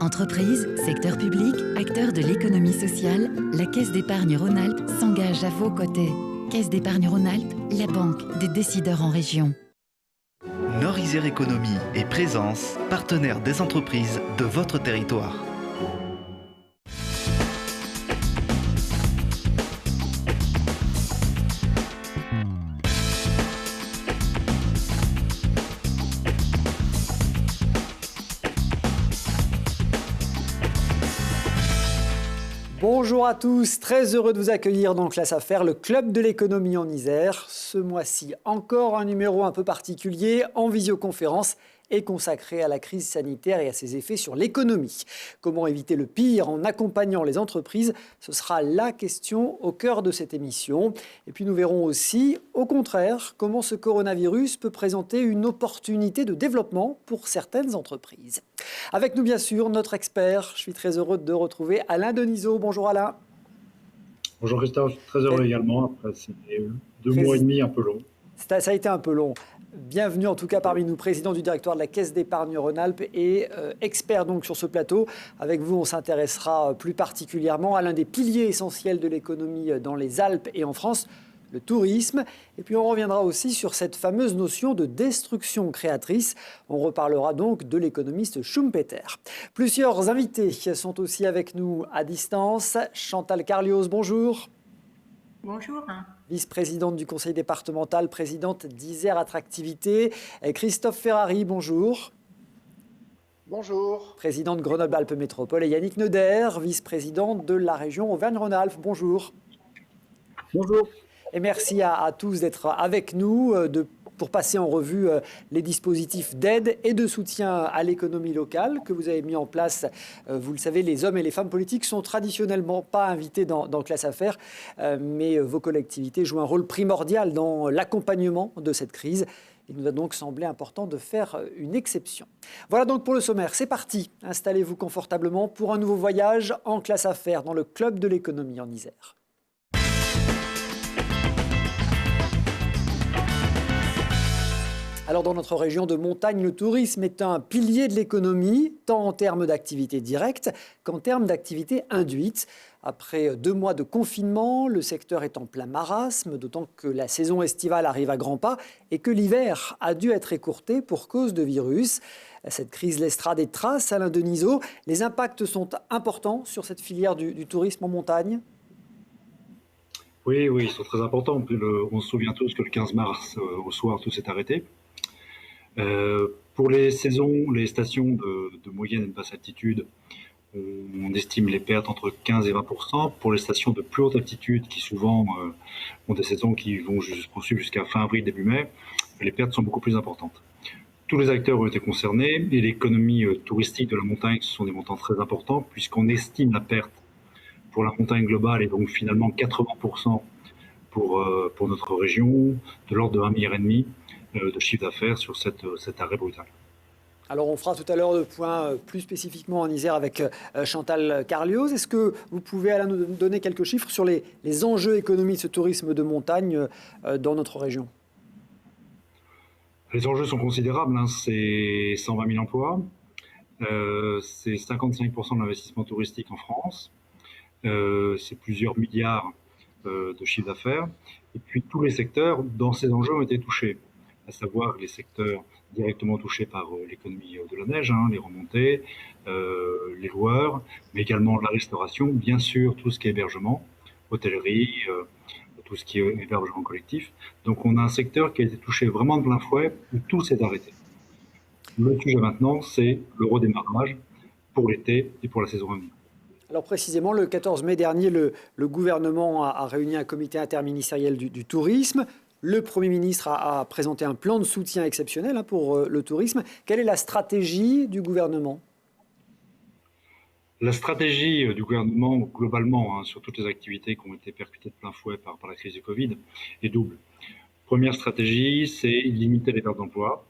Entreprises, secteur public, acteurs de l'économie sociale, la Caisse d'épargne Rhône-Alpes s'engage à vos côtés. Caisse d'épargne Rhône-Alpes, la banque des décideurs en région. Norisère Économie et Présence, partenaires des entreprises de votre territoire. Bonjour à tous, très heureux de vous accueillir dans Classe Affaires, le club de l'économie en Isère. Ce mois-ci, encore un numéro un peu particulier en visioconférence et consacré à la crise sanitaire et à ses effets sur l'économie. Comment éviter le pire en accompagnant les entreprises? Ce sera la question au cœur de cette émission. Et puis nous verrons aussi, au contraire, comment ce coronavirus peut présenter une opportunité de développement pour certaines entreprises. Avec nous, bien sûr, notre expert. Je suis très heureux de retrouver Alain Denisot. Bonjour Alain. Bonjour Christophe, très heureux également. Après ces 2 mois et demi un peu longs. Ça a été un peu long. Bienvenue en tout cas parmi nous, président du directoire de la Caisse d'épargne Rhône-Alpes et expert donc sur ce plateau. Avec vous, on s'intéressera plus particulièrement à l'un des piliers essentiels de l'économie dans les Alpes et en France, le tourisme. Et puis on reviendra aussi sur cette fameuse notion de destruction créatrice. On reparlera donc de l'économiste Schumpeter. Plusieurs invités sont aussi avec nous à distance. Chantal Carlios, bonjour. Bonjour. Vice-présidente du conseil départemental, présidente d'Isère Attractivité. Christophe Ferrari, bonjour. Bonjour. Président de Grenoble-Alpes Métropole. Et Yannick Neuder, vice-président de la région Auvergne-Rhône-Alpes. Bonjour. Bonjour. Et merci à tous d'être avec nous pour passer en revue les dispositifs d'aide et de soutien à l'économie locale que vous avez mis en place. Vous le savez, les hommes et les femmes politiques sont traditionnellement pas invités dans Classe Affaires, mais vos collectivités jouent un rôle primordial dans l'accompagnement de cette crise. Il nous a donc semblé important de faire une exception. Voilà donc pour le sommaire. C'est parti. Installez-vous confortablement pour un nouveau voyage en Classe Affaires dans le club de l'économie en Isère. Alors dans notre région de montagne, le tourisme est un pilier de l'économie, tant en termes d'activité directe qu'en termes d'activité induite. Après 2 mois de confinement, le secteur est en plein marasme, d'autant que la saison estivale arrive à grands pas et que l'hiver a dû être écourté pour cause de virus. Cette crise laissera des traces, Alain Denisot. Les impacts sont importants sur cette filière du tourisme en montagne. Oui, ils sont très importants. On se souvient tous que le 15 mars, au soir, tout s'est arrêté. Pour les stations de moyenne et de basse altitude, on estime les pertes entre 15 et 20%. Pour les stations de plus haute altitude, qui souvent ont des saisons qui vont poursuivre jusqu'à fin avril, début mai, les pertes sont beaucoup plus importantes. Tous les acteurs ont été concernés et l'économie touristique de la montagne, ce sont des montants très importants puisqu'on estime la perte pour la montagne globale et donc finalement 80% pour notre région, de l'ordre de 1,5 milliard de chiffre d'affaires sur cet arrêt brutal. Alors on fera tout à l'heure le point plus spécifiquement en Isère avec Chantal Carlios. Est-ce que vous pouvez, Alain, nous donner quelques chiffres sur les enjeux économiques de ce tourisme de montagne dans notre région? Les enjeux sont considérables, c'est 120 000 emplois, c'est 55% de l'investissement touristique en France, c'est plusieurs milliards de chiffre d'affaires, et puis tous les secteurs dans ces enjeux ont été touchés, à savoir les secteurs directement touchés par l'économie de la neige, les remontées, les loueurs, mais également la restauration, bien sûr tout ce qui est hébergement, hôtellerie, tout ce qui est hébergement collectif. Donc on a un secteur qui a été touché vraiment de plein fouet, où tout s'est arrêté. Le sujet maintenant, c'est le redémarrage pour l'été et pour la saison à venir. Alors précisément, le 14 mai dernier, le gouvernement a réuni un comité interministériel du tourisme. Le Premier ministre a présenté un plan de soutien exceptionnel pour le tourisme. Quelle est la stratégie du gouvernement ? La stratégie du gouvernement, globalement, sur toutes les activités qui ont été percutées de plein fouet par la crise du Covid, est double. Première stratégie, c'est limiter les pertes d'emploi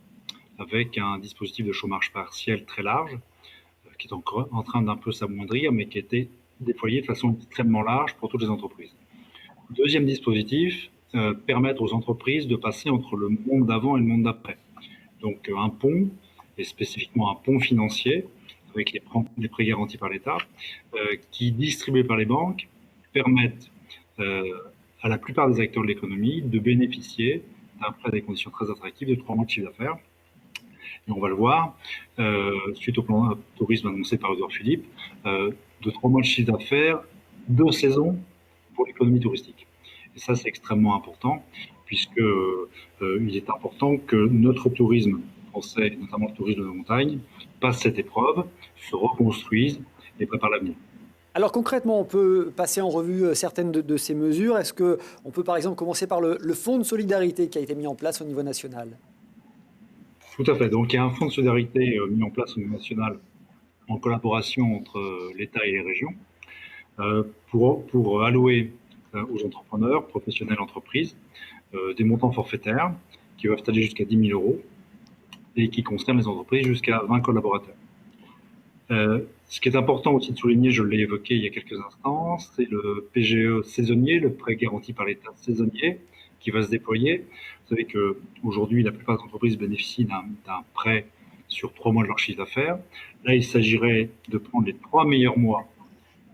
avec un dispositif de chômage partiel très large, qui est encore en train d'un peu s'amoindrir, mais qui a été déployé de façon extrêmement large pour toutes les entreprises. Deuxième dispositif, permettre aux entreprises de passer entre le monde d'avant et le monde d'après. Donc un pont, et spécifiquement un pont financier, avec les prêts garantis par l'État, qui, distribués par les banques, permettent à la plupart des acteurs de l'économie de bénéficier d'un prêt à des conditions très attractives de 3 mois de chiffre d'affaires. Et on va le voir, suite au plan de tourisme annoncé par Édouard Philippe, de 3 mois de chiffre d'affaires, 2 saisons pour l'économie touristique. Et ça, c'est extrêmement important, puisque il est important que notre tourisme français, notamment le tourisme de montagne, passe cette épreuve, se reconstruise et prépare l'avenir. Alors concrètement, on peut passer en revue certaines de ces mesures. Est-ce qu'on peut par exemple commencer par le fonds de solidarité qui a été mis en place au niveau national? Tout à fait. Donc il y a un fonds de solidarité mis en place au niveau national en collaboration entre l'État et les régions pour allouer aux entrepreneurs, professionnels, entreprises, des montants forfaitaires qui peuvent aller jusqu'à 10 000 € et qui concernent les entreprises jusqu'à 20 collaborateurs. Ce qui est important aussi de souligner, je l'ai évoqué il y a quelques instants, c'est le PGE saisonnier, le prêt garanti par l'État saisonnier, qui va se déployer. Vous savez qu'aujourd'hui, la plupart des entreprises bénéficient d'un prêt sur 3 mois de leur chiffre d'affaires. Là, il s'agirait de prendre les 3 meilleurs mois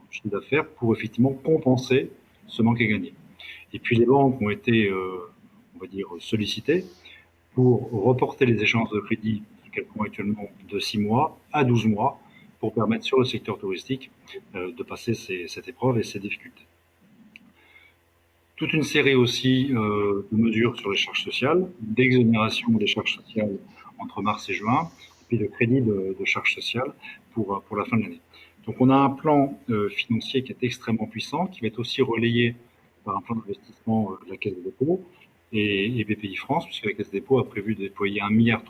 de chiffre d'affaires pour effectivement compenser ce manque à gagner. Et puis les banques ont été, on va dire, sollicitées pour reporter les échéances de crédit qu'elles font actuellement de 6 mois à 12 mois pour permettre sur le secteur touristique de passer cette épreuve et ces difficultés. Toute une série aussi de mesures sur les charges sociales, d'exonération des charges sociales entre mars et juin, et puis de crédit de charges sociales pour la fin de l'année. Donc on a un plan financier qui est extrêmement puissant, qui va être aussi relayé par un plan d'investissement de la Caisse des dépôts et BPI France, puisque la Caisse des dépôts a prévu de déployer 1,3 milliard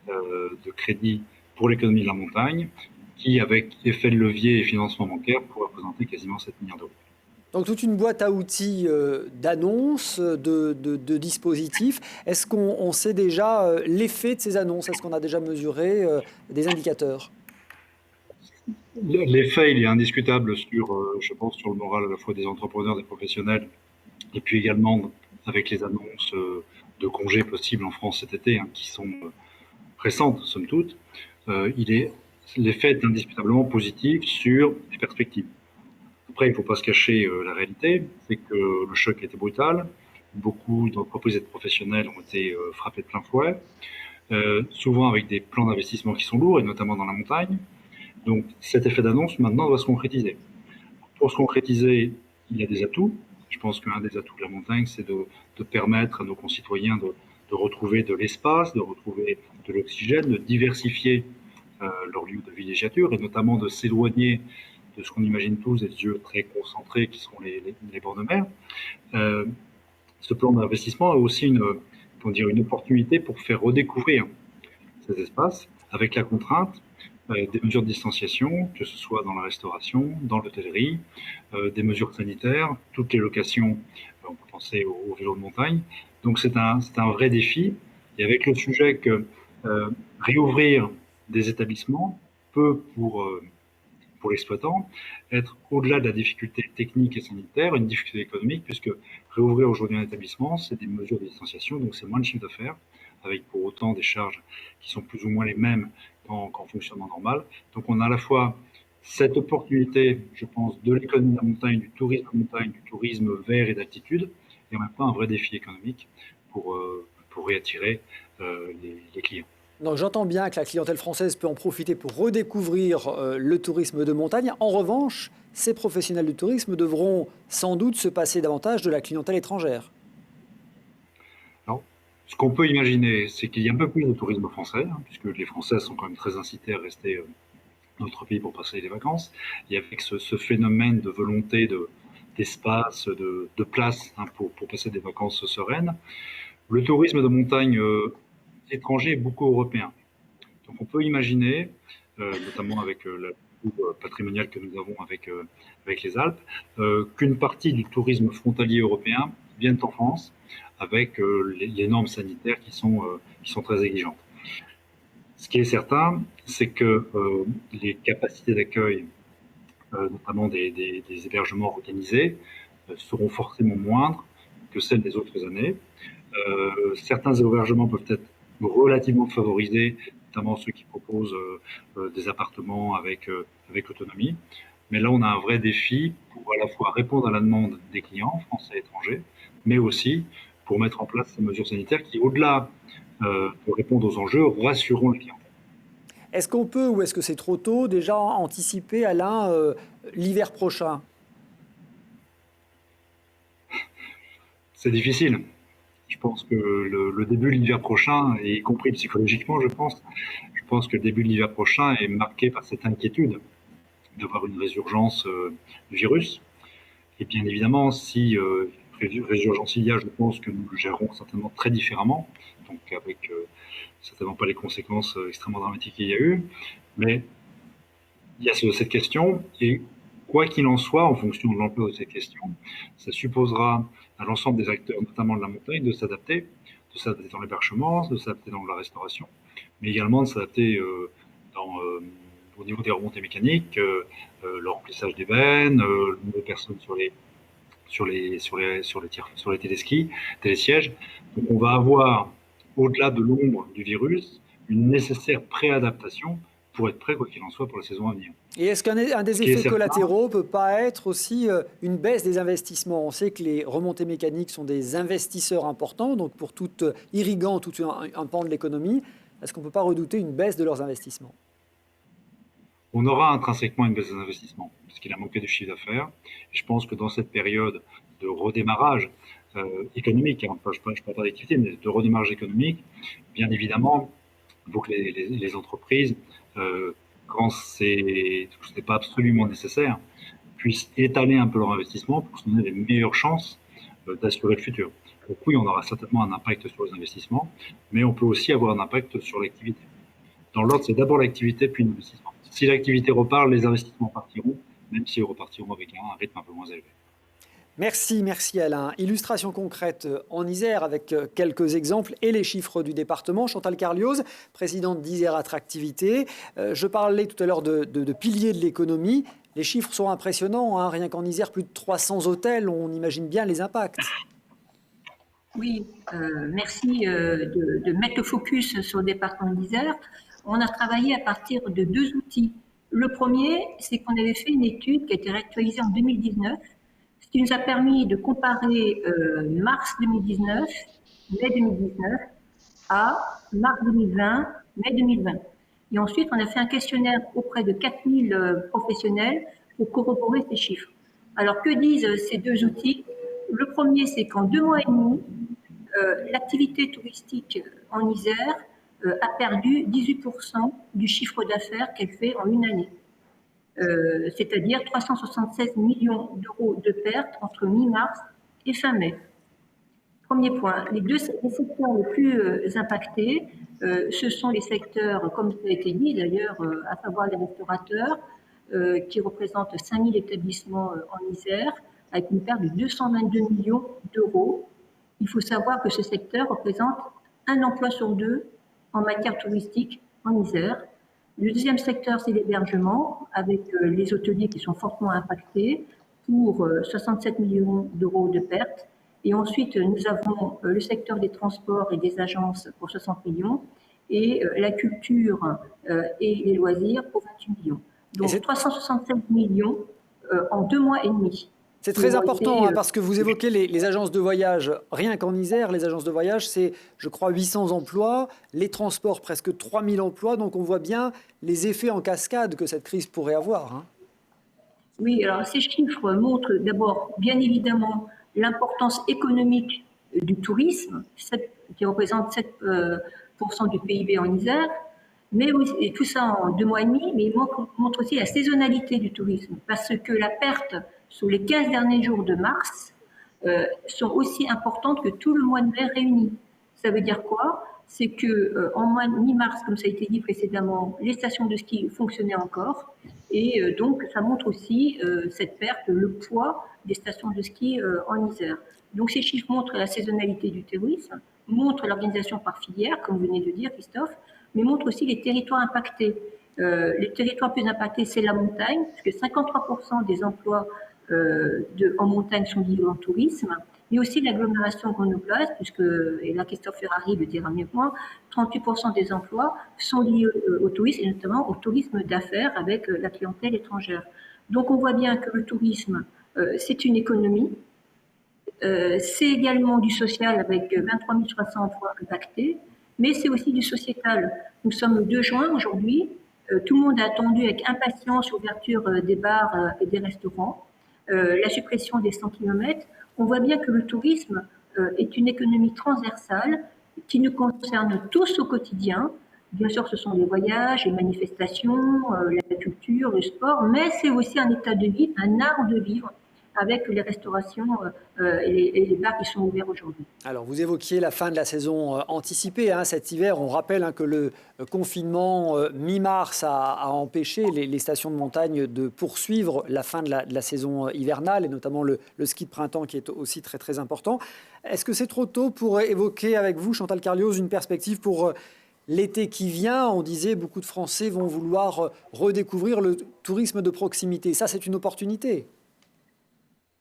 de crédits pour l'économie de la montagne, qui, avec effet de levier et financement bancaire, pourrait représenter quasiment 7 milliards d'euros. Donc toute une boîte à outils d'annonces, de dispositifs. Est-ce qu'on sait déjà l'effet de ces annonces? Est-ce qu'on a déjà mesuré des indicateurs? L'effet, il est indiscutable je pense, sur le moral à la fois des entrepreneurs, des professionnels, et puis également avec les annonces de congés possibles en France cet été, qui sont récentes, somme toute. L'effet est indiscutablement positif sur les perspectives. Après, il ne faut pas se cacher la réalité, c'est que le choc a été brutal. Beaucoup d'entreprises et de professionnels ont été frappés de plein fouet, souvent avec des plans d'investissement qui sont lourds, et notamment dans la montagne. Donc cet effet d'annonce, maintenant, doit se concrétiser. Pour se concrétiser, il y a des atouts. Je pense qu'un des atouts de la montagne, c'est de permettre à nos concitoyens de retrouver de l'espace, de retrouver de l'oxygène, de diversifier leur lieu de villégiature, et notamment de s'éloigner de ce qu'on imagine tous, des lieux très concentrés qui sont les bords de mer. Ce plan d'investissement a aussi une opportunité pour faire redécouvrir ces espaces avec la contrainte des mesures de distanciation, que ce soit dans la restauration, dans l'hôtellerie, des mesures sanitaires, toutes les locations, on peut penser au vélo de montagne. Donc c'est un vrai défi. Et avec le sujet que réouvrir des établissements peut, pour l'exploitant, être au-delà de la difficulté technique et sanitaire, une difficulté économique, puisque réouvrir aujourd'hui un établissement, c'est des mesures de distanciation, donc c'est moins de chiffre d'affaires, avec pour autant des charges qui sont plus ou moins les mêmes qu'en fonctionnement normal. Donc on a à la fois cette opportunité, je pense, de l'économie de la montagne, du tourisme de montagne, du tourisme vert et d'altitude, et en même temps un vrai défi économique pour réattirer les clients. Donc j'entends bien que la clientèle française peut en profiter pour redécouvrir le tourisme de montagne. En revanche, ces professionnels du tourisme devront sans doute se passer davantage de la clientèle étrangère. Alors, ce qu'on peut imaginer, c'est qu'il y a un peu plus de tourisme français, puisque les Français sont quand même très incités à rester dans notre pays pour passer les vacances. Et avec ce phénomène de volonté d'espace, de place pour passer des vacances sereines, le tourisme de montagne étranger est beaucoup européen. Donc on peut imaginer, notamment avec le patrimonial que nous avons avec les Alpes, qu'une partie du tourisme frontalier européen vienne en France avec les normes sanitaires qui sont très exigeantes. Ce qui est certain, c'est que les capacités d'accueil, notamment des hébergements organisés, seront forcément moindres que celles des autres années. Certains hébergements peuvent être relativement favorisés notamment ceux qui proposent des appartements avec autonomie. Mais là, on a un vrai défi pour à la fois répondre à la demande des clients français et étrangers, mais aussi pour mettre en place ces mesures sanitaires qui, au-delà de répondre aux enjeux, rassureront le client. Est-ce qu'on peut, ou est-ce que c'est trop tôt, déjà anticiper, Alain, l'hiver prochain? C'est difficile. Je pense que le début de l'hiver prochain, y compris psychologiquement, je pense que le début de l'hiver prochain est marqué par cette inquiétude d'avoir une résurgence du virus. Et bien évidemment, si résurgence il y a, je pense que nous le gérerons certainement très différemment, donc avec certainement pas les conséquences extrêmement dramatiques qu'il y a eu. Mais il y a cette question, et quoi qu'il en soit, en fonction de l'ampleur de cette question, ça supposera à l'ensemble des acteurs, notamment de la montagne, de s'adapter dans l'hébergement, de s'adapter dans la restauration, mais également de s'adapter au niveau des remontées mécaniques, le remplissage des veines, le nombre de personnes sur les télésièges. Donc on va avoir, au-delà de l'ombre du virus, une nécessaire préadaptation pour être prêt, quoi qu'il en soit, pour la saison à venir. Et est-ce qu'un des effets collatéraux ne peut pas être aussi une baisse des investissements? On sait que les remontées mécaniques sont des investisseurs importants, donc pour tout irriguant tout un pan de l'économie, est-ce qu'on ne peut pas redouter une baisse de leurs investissements? On aura intrinsèquement une baisse des investissements, parce qu'il a manqué de chiffre d'affaires. Et je pense que dans cette période de redémarrage économique, hein, je ne parle pas d'activité, mais de redémarrage économique, bien évidemment, il faut que les entreprises, quand ce n'est pas absolument nécessaire, puissent étaler un peu leur investissement pour se donner les meilleures chances d'assurer le futur. Donc oui, on aura certainement un impact sur les investissements, mais on peut aussi avoir un impact sur l'activité. Dans l'ordre, c'est d'abord l'activité, puis l'investissement. Si l'activité repart, les investissements partiront, même s'ils repartiront avec un rythme un peu moins élevé. Merci Alain. Illustration concrète en Isère avec quelques exemples et les chiffres du département. Chantal Carlioz, présidente d'Isère Attractivité. Je parlais tout à l'heure de piliers de l'économie. Les chiffres sont impressionnants, hein. Rien qu'en Isère, plus de 300 hôtels, on imagine bien les impacts. Oui, merci de mettre le focus sur le département d'Isère. On a travaillé à partir de 2 outils. Le premier, c'est qu'on avait fait une étude qui a été réactualisée en 2019, ce qui nous a permis de comparer mars 2019, mai 2019, à mars 2020, mai 2020. Et ensuite, on a fait un questionnaire auprès de 4000 professionnels pour corroborer ces chiffres. Alors, que disent ces 2 outils? Le premier, c'est qu'en 2 mois et demi, l'activité touristique en Isère a perdu 18% du chiffre d'affaires qu'elle fait en une année. C'est-à-dire 376 millions d'euros de pertes entre mi-mars et fin mai. Premier point. Les secteurs les plus impactés, ce sont les secteurs, comme ça a été dit d'ailleurs, à savoir les restaurateurs, qui représentent 5000 établissements en Isère, avec une perte de 222 millions d'euros. Il faut savoir que ce secteur représente 1 emploi sur 2 en matière touristique en Isère. Le deuxième secteur, c'est l'hébergement, avec les hôteliers qui sont fortement impactés pour 67 millions d'euros de pertes. Et ensuite, nous avons le secteur des transports et des agences pour 60 millions et la culture et les loisirs pour 28 millions. Donc 367 millions en 2 mois et demi. C'est très important parce que vous évoquez les agences de voyage. Rien qu'en Isère, les agences de voyage, c'est, je crois, 800 emplois. Les transports, presque 3000 emplois. Donc on voit bien les effets en cascade que cette crise pourrait avoir. Hein. Oui, alors ces chiffres montrent d'abord, bien évidemment, l'importance économique du tourisme, qui représente 7% du PIB en Isère. Mais oui, et tout ça en 2 mois et demi, mais il montre aussi la saisonnalité du tourisme, parce que la perte sur les 15 derniers jours de mars sont aussi importantes que tout le mois de mai réuni. Ça veut dire quoi? C'est qu'en mi-mars, comme ça a été dit précédemment, les stations de ski fonctionnaient encore, et donc ça montre aussi cette perte, le poids des stations de ski en Isère. Donc ces chiffres montrent la saisonnalité du tourisme, montrent l'organisation par filière, comme vous venez de dire, Christophe, mais montre aussi les territoires impactés. Les territoires plus impactés, c'est la montagne, puisque 53% des emplois en montagne sont liés au tourisme, mais aussi l'agglomération grenobloise, puisque, et là Christophe Ferrari le dira mieux que moi, 38% des emplois sont liés au tourisme, et notamment au tourisme d'affaires avec la clientèle étrangère. Donc on voit bien que le tourisme, c'est une économie, c'est également du social avec 23 300 emplois impactés, mais c'est aussi du sociétal. Nous sommes le 2 juin aujourd'hui, tout le monde a attendu avec impatience l'ouverture des bars et des restaurants, la suppression des 100 km. On voit bien que le tourisme est une économie transversale qui nous concerne tous au quotidien. Bien sûr, ce sont les voyages, les manifestations, la culture, le sport, mais c'est aussi un état de vie, un art de vivre avec les restaurations et les bars qui sont ouverts aujourd'hui. Alors, vous évoquiez la fin de la saison anticipée cet hiver. On rappelle que le confinement mi-mars a empêché les stations de montagne de poursuivre la fin de la saison hivernale, et notamment le ski de printemps qui est aussi très, très important. Est-ce que c'est trop tôt pour évoquer avec vous, Chantal Carlioz, une perspective pour l'été qui vient? On disait beaucoup de Français vont vouloir redécouvrir le tourisme de proximité. Ça, c'est une opportunité.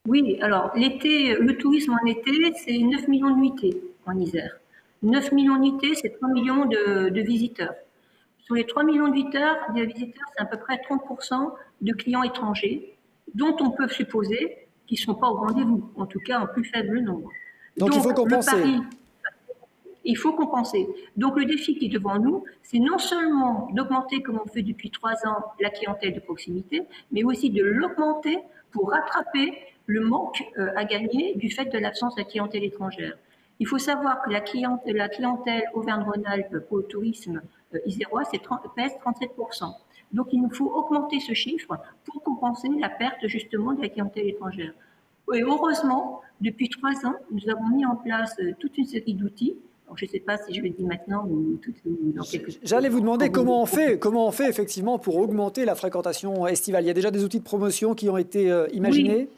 Oui, alors l'été, le tourisme en été, c'est 9 millions de nuitées en Isère. 9 millions de nuitées, c'est 3 millions de visiteurs. Sur les 3 millions de visiteurs, c'est à peu près 30% de clients étrangers, dont on peut supposer qu'ils ne sont pas au rendez-vous, en tout cas en plus faible nombre. Donc il faut compenser. Il faut compenser. Donc le défi qui est devant nous, c'est non seulement d'augmenter, comme on fait depuis 3 ans, la clientèle de proximité, mais aussi de l'augmenter pour rattraper le manque à gagner du fait de l'absence de la clientèle étrangère. Il faut savoir que la clientèle Auvergne-Rhône-Alpes pour le tourisme isérois pèse 37%. Donc il nous faut augmenter ce chiffre pour compenser la perte justement de la clientèle étrangère. Et heureusement, depuis 3 ans, nous avons mis en place toute une série d'outils. Alors, je ne sais pas si je le dis maintenant ou dans quelques... J'allais vous demander comment on fait effectivement pour augmenter la fréquentation estivale. Il y a déjà des outils de promotion qui ont été imaginés? Oui,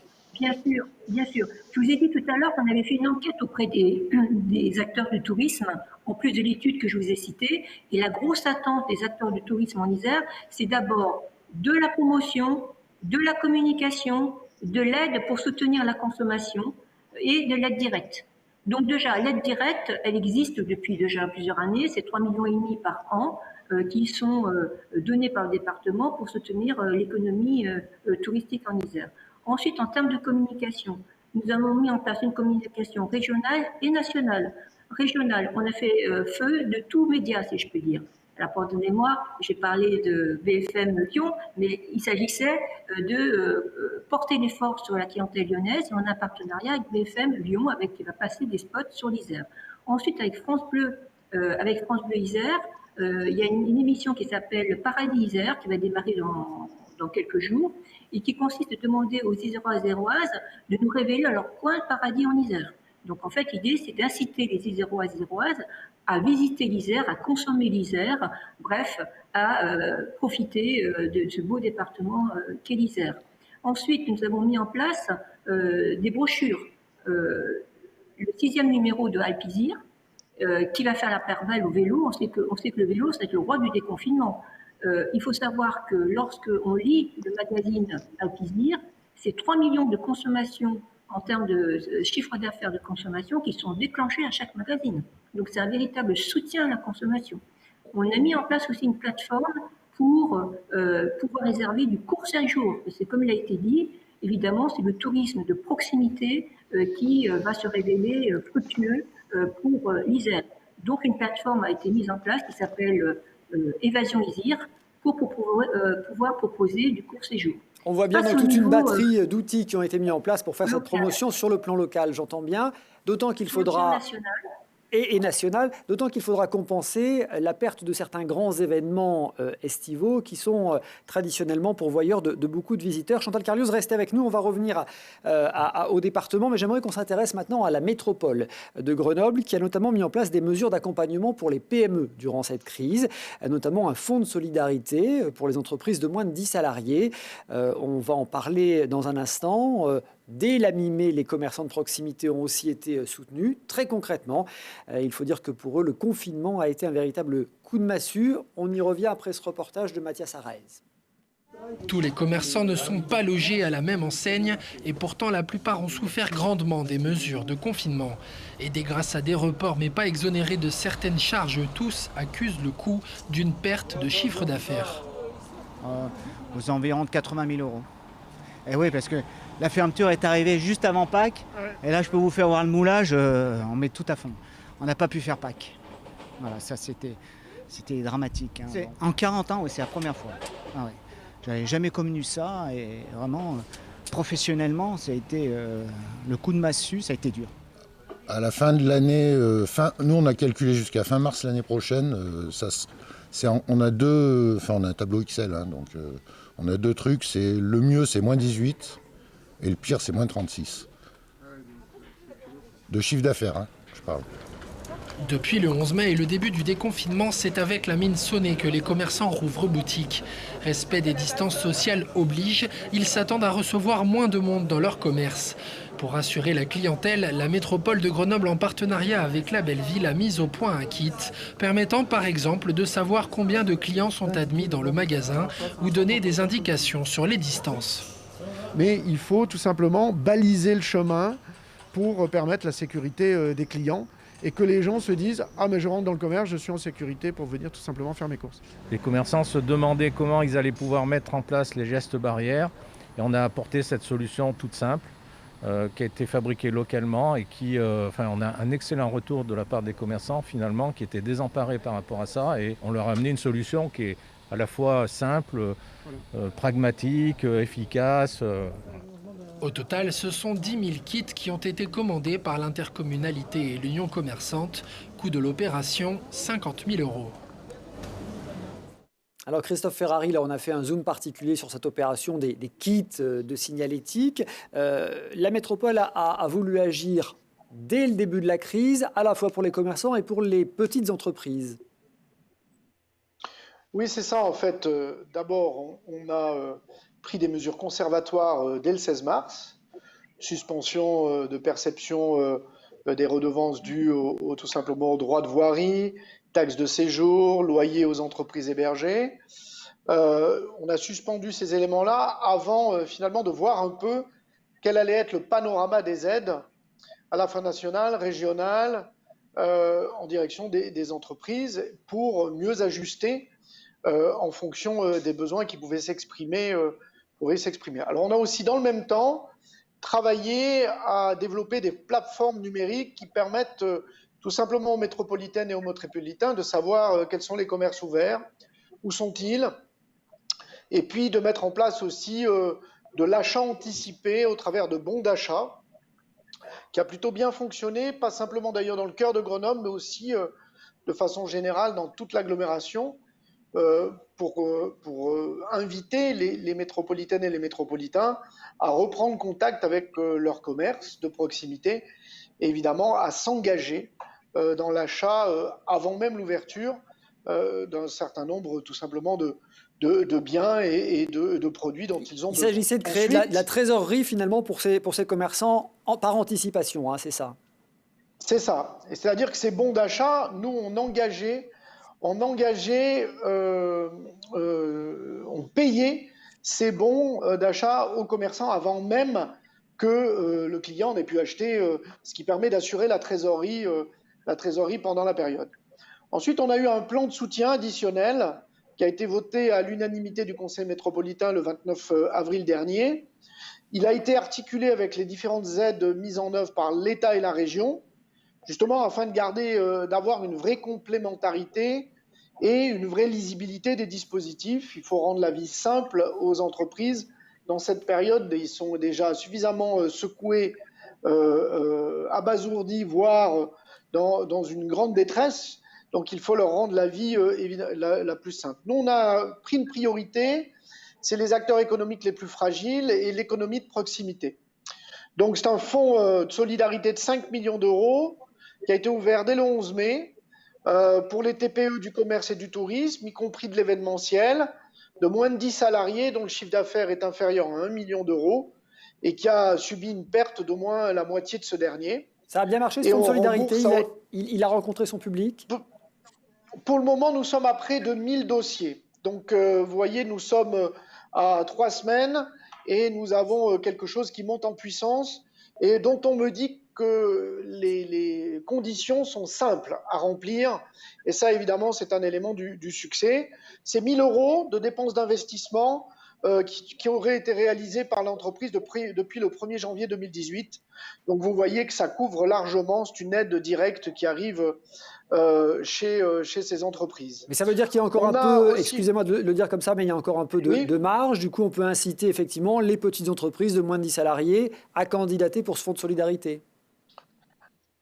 bien sûr. Je vous ai dit tout à l'heure qu'on avait fait une enquête auprès des acteurs du tourisme, en plus de l'étude que je vous ai citée. Et la grosse attente des acteurs du tourisme en Isère, c'est d'abord de la promotion, de la communication, de l'aide pour soutenir la consommation et de l'aide directe. Donc déjà, l'aide directe, elle existe depuis déjà plusieurs années, c'est 3,5 millions par an qui sont donnés par le département pour soutenir l'économie touristique en Isère. Ensuite, en termes de communication, nous avons mis en place une communication régionale et nationale. Régionale, on a fait feu de tous médias, si je peux dire. Alors, pardonnez-moi, j'ai parlé de BFM Lyon, mais il s'agissait de porter l'effort sur la clientèle lyonnaise, et on a un partenariat avec BFM Lyon, qui va passer des spots sur l'Isère. Ensuite, avec France Bleu Isère, il y a une émission qui s'appelle Paradis Isère, qui va démarrer dans quelques jours, et qui consiste à demander aux Isérois et Iséroises de nous révéler leur coin de paradis en Isère. Donc en fait, l'idée, c'est d'inciter les Isérois et Iséroises à visiter l'Isère, à consommer l'Isère, bref, à profiter de ce beau département qu'est l'Isère. Ensuite, nous avons mis en place des brochures. Le 6e numéro de Alpizir, qui va faire la part belle au vélo. On sait que le vélo, c'est le roi du déconfinement. Il faut savoir que lorsqu'on lit le magazine Alpizir, c'est 3 millions de consommations en termes de chiffre d'affaires de consommation qui sont déclenchés à chaque magazine. Donc c'est un véritable soutien à la consommation. On a mis en place aussi une plateforme pour pouvoir réserver du court séjour. C'est comme il a été dit, évidemment, c'est le tourisme de proximité qui va se révéler fructueux pour l'Isère. Donc une plateforme a été mise en place qui s'appelle Évasion Isère pour pouvoir proposer du court séjour. On voit bien donc toute une batterie d'outils qui ont été mis en place pour faire cette promotion sur le plan local, j'entends bien, d'autant qu'il faudra... Et national, d'autant qu'il faudra compenser la perte de certains grands événements estivaux qui sont traditionnellement pourvoyeurs de beaucoup de visiteurs. Chantal Carlioz, restez avec nous, on va revenir au département, mais j'aimerais qu'on s'intéresse maintenant à la métropole de Grenoble, qui a notamment mis en place des mesures d'accompagnement pour les PME durant cette crise, notamment un fonds de solidarité pour les entreprises de moins de 10 salariés. On va en parler dans un instant. Dès la mi-mai, les commerçants de proximité ont aussi été soutenus. Très concrètement, il faut dire que pour eux, le confinement a été un véritable coup de massue. On y revient après ce reportage de Mathias Araez. Tous les commerçants ne sont pas logés à la même enseigne et pourtant la plupart ont souffert grandement des mesures de confinement. Aidés grâce à des reports mais pas exonérés de certaines charges, tous accusent le coût d'une perte de chiffre d'affaires. Aux environs de 80 000 euros. Et oui, parce que la fermeture est arrivée juste avant Pâques. Et là, je peux vous faire voir le moulage, on met tout à fond. On n'a pas pu faire Pâques. Voilà, ça c'était dramatique. Hein. En 40 ans, oui, c'est la première fois. Ah, ouais. J'avais jamais connu ça et vraiment, professionnellement, ça a été le coup de massue, ça a été dur. À la fin de l'année, nous on a calculé jusqu'à fin mars l'année prochaine. On a un tableau Excel, hein, donc on a deux trucs. Le mieux c'est moins 18 et le pire c'est moins 36. De chiffre d'affaires, hein, je parle. Depuis le 11 mai et le début du déconfinement, c'est avec la mine sonnée que les commerçants rouvrent boutique. Respect des distances sociales oblige, ils s'attendent à recevoir moins de monde dans leur commerce. Pour assurer la clientèle, la métropole de Grenoble, en partenariat avec la Belleville, a mis au point un kit permettant par exemple de savoir combien de clients sont admis dans le magasin ou donner des indications sur les distances. Mais il faut tout simplement baliser le chemin pour permettre la sécurité des clients et que les gens se disent « Ah mais je rentre dans le commerce, je suis en sécurité pour venir tout simplement faire mes courses ». Les commerçants se demandaient comment ils allaient pouvoir mettre en place les gestes barrières et on a apporté cette solution toute simple qui a été fabriquée localement et on a un excellent retour de la part des commerçants finalement qui étaient désemparés par rapport à ça et on leur a amené une solution qui est à la fois simple, pragmatique, efficace. Au total, ce sont 10 000 kits qui ont été commandés par l'intercommunalité et l'union commerçante. Coût de l'opération, 50 000 €. Alors Christophe Ferrari, là on a fait un zoom particulier sur cette opération des kits de signalétique. La métropole a voulu agir dès le début de la crise, à la fois pour les commerçants et pour les petites entreprises. Oui, c'est ça en fait. D'abord, on a pris des mesures conservatoires dès le 16 mars. Suspension de perception des redevances dues tout simplement aux droits de voirie, taxes de séjour, loyers aux entreprises hébergées. On a suspendu ces éléments-là avant finalement de voir un peu quel allait être le panorama des aides à la fois nationales, régionales, en direction des entreprises pour mieux ajuster en fonction des besoins qui pouvaient s'exprimer. Alors on a aussi dans le même temps travaillé à développer des plateformes numériques qui permettent tout simplement aux métropolitaines et aux métropolitains de savoir quels sont les commerces ouverts, où sont-ils, et puis de mettre en place aussi de l'achat anticipé au travers de bons d'achat, qui a plutôt bien fonctionné, pas simplement d'ailleurs dans le cœur de Grenoble, mais aussi de façon générale dans toute l'agglomération, pour inviter les métropolitaines et les métropolitains à reprendre contact avec leur commerce de proximité et évidemment à s'engager dans l'achat avant même l'ouverture d'un certain nombre tout simplement de biens et de produits dont ils ont besoin. Il s'agissait de créer de la trésorerie finalement pour ces commerçants par anticipation, hein, c'est ça? C'est ça. C'est-à-dire que ces bons d'achat, nous on payait ces bons d'achat aux commerçants avant même que le client n'ait pu acheter, ce qui permet d'assurer la trésorerie pendant la période. Ensuite, on a eu un plan de soutien additionnel qui a été voté à l'unanimité du Conseil métropolitain le 29 avril dernier. Il a été articulé avec les différentes aides mises en œuvre par l'État et la région, justement afin d'avoir une vraie complémentarité et une vraie lisibilité des dispositifs. Il faut rendre la vie simple aux entreprises dans cette période. Ils sont déjà suffisamment secoués, abasourdis, voire dans une grande détresse. Donc il faut leur rendre la vie la plus simple. Nous, on a pris une priorité, c'est les acteurs économiques les plus fragiles et l'économie de proximité. Donc c'est un fonds de solidarité de 5 millions d'euros qui a été ouvert dès le 11 mai pour les TPE du commerce et du tourisme, y compris de l'événementiel, de moins de 10 salariés dont le chiffre d'affaires est inférieur à 1 million d'euros et qui a subi une perte d'au moins la moitié de ce dernier. Ça a bien marché ce fonds de solidarité, il a rencontré son public? Pour le moment, nous sommes à près de 1000 dossiers. Donc, vous voyez, nous sommes à 3 semaines et nous avons quelque chose qui monte en puissance et dont on me dit que les conditions sont simples à remplir. Et ça, évidemment, c'est un élément du succès. C'est 1 000 € de dépenses d'investissement qui auraient été réalisées par l'entreprise depuis le 1er janvier 2018. Donc vous voyez que ça couvre largement, c'est une aide directe qui arrive chez ces entreprises. Mais ça veut dire qu'il y a encore excusez-moi de le dire comme ça, mais il y a encore un peu de marge. Du coup, on peut inciter effectivement les petites entreprises de moins de 10 salariés à candidater pour ce fonds de solidarité.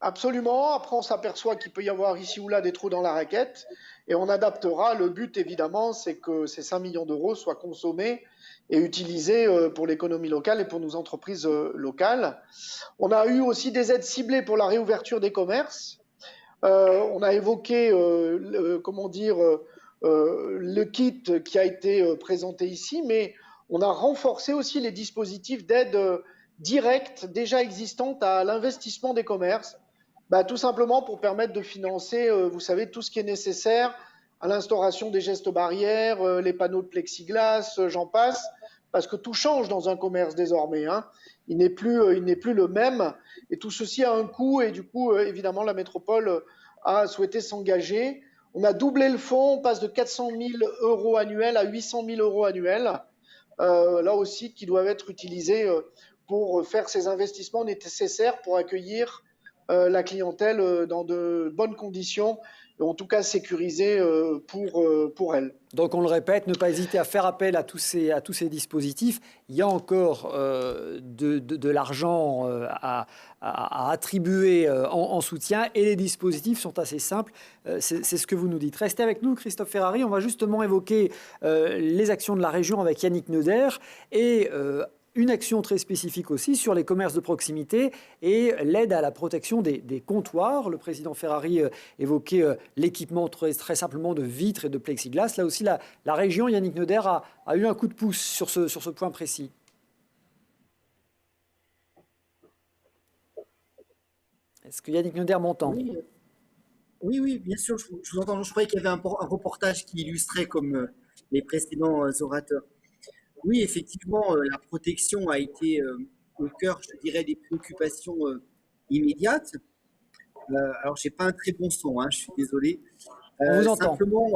Absolument. Après, on s'aperçoit qu'il peut y avoir ici ou là des trous dans la raquette et on adaptera. Le but, évidemment, c'est que ces 5 millions d'euros soient consommés et utilisés pour l'économie locale et pour nos entreprises locales. On a eu aussi des aides ciblées pour la réouverture des commerces. On a évoqué, le kit qui a été présenté ici, mais on a renforcé aussi les dispositifs d'aide directe déjà existantes à l'investissement des commerces. Tout simplement pour permettre de financer, vous savez, tout ce qui est nécessaire à l'instauration des gestes barrières, les panneaux de plexiglas, j'en passe, parce que tout change dans un commerce désormais. Il n'est plus le même, et tout ceci a un coût, et du coup, évidemment, la métropole a souhaité s'engager. On a doublé le fonds, on passe de 400 000 € annuels à 800 000 € annuels, là aussi, qui doivent être utilisés pour faire ces investissements nécessaires pour accueillir la clientèle dans de bonnes conditions, en tout cas sécurisées pour elle. Donc on le répète, ne pas hésiter à faire appel à tous ces dispositifs. Il y a encore de l'argent à attribuer en soutien et les dispositifs sont assez simples. C'est ce que vous nous dites. Restez avec nous, Christophe Ferrari. On va justement évoquer les actions de la région avec Yannick Neuder et une action très spécifique aussi sur les commerces de proximité et l'aide à la protection des comptoirs. Le président Ferrari évoquait l'équipement très simplement de vitres et de plexiglas. Là aussi, la région, Yannick Neuder, a eu un coup de pouce sur ce point précis. Est-ce que Yannick Neuder m'entend ? Oui, bien sûr, je vous entends. Je croyais qu'il y avait un reportage qui illustrait comme les précédents orateurs. Oui, effectivement, la protection a été au cœur, je dirais, des préoccupations immédiates. Alors, j'ai pas un très bon son, je suis désolé. On vous entend. Simplement,